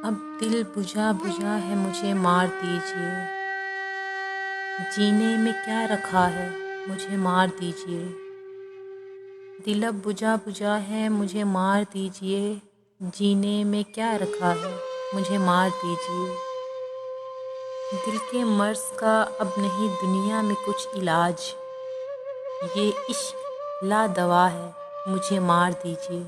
اب دل بجھا بجھا ہے مجھے مار دیجیے، جینے میں کیا رکھا ہے مجھے مار دیجیے، دل اب بجھا بجھا ہے مجھے مار دیجیے، جینے میں کیا رکھا ہے مجھے مار دیجیے، دل کے مرض کا اب نہیں دنیا میں کچھ علاج، یہ عشق لا دوا ہے مجھے مار دیجیے،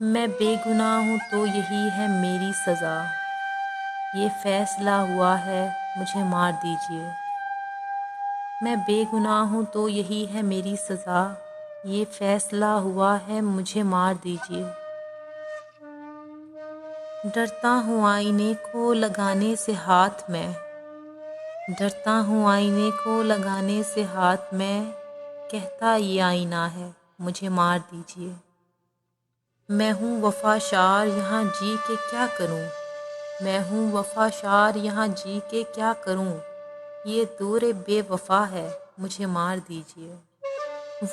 میں بے گناہ ہوں تو یہی ہے میری سزا، یہ فیصلہ ہوا ہے مجھے مار دیجیے، میں بے گناہ ہوں تو یہی ہے میری سزا، یہ فیصلہ ہوا ہے مجھے مار دیجیے، ڈرتا ہوں آئینے کو لگانے سے ہاتھ میں، ڈرتا ہوں آئینے کو لگانے سے ہاتھ میں، کہتا یہ آئینہ ہے مجھے مار دیجیے، میں ہوں وفا شار یہاں جی کے کیا کروں، میں ہوں وفا شار یہاں جی کے کیا کروں، یہ دور بے وفا ہے مجھے مار دیجیے،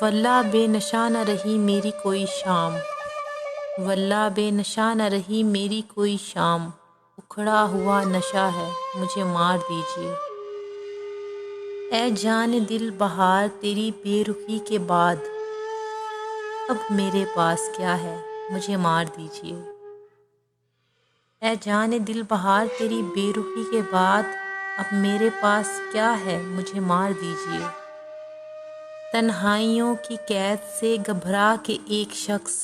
واللہ بے نشاں نہ رہی میری کوئی شام، واللہ بے نشاں نہ رہی میری کوئی شام، اکھڑا ہوا نشہ ہے مجھے مار دیجیے، اے جان دل بہار تیری بے رخی کے بعد اب میرے پاس کیا ہے مجھے مار دیجیے، اے جان دل بہار تیری بے رخی کے بعد اب میرے پاس کیا ہے مجھے مار دیجیے، تنہائیوں کی قید سے گھبرا کے ایک شخص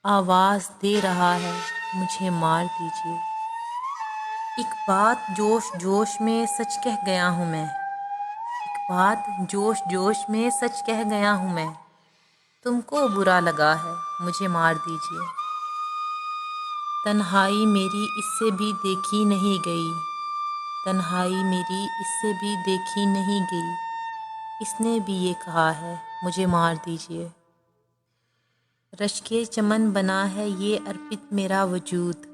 آواز دے رہا ہے مجھے مار دیجیے، ایک بات جوش جوش میں سچ کہہ گیا ہوں میں، ایک بات جوش جوش میں سچ کہہ گیا ہوں میں، تم کو برا لگا ہے مجھے مار دیجیے، تنہائی میری اس سے بھی دیکھی نہیں گئی، تنہائی میری اس سے بھی دیکھی نہیں گئی، اس نے بھی یہ کہا ہے مجھے مار دیجیے، رشک چمن بنا ہے یہ ارپت میرا وجود،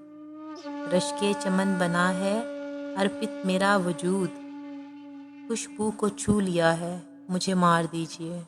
رشک چمن بنا ہے ارپت میرا وجود، خوشبو کو چھو لیا ہے مجھے مار دیجیے۔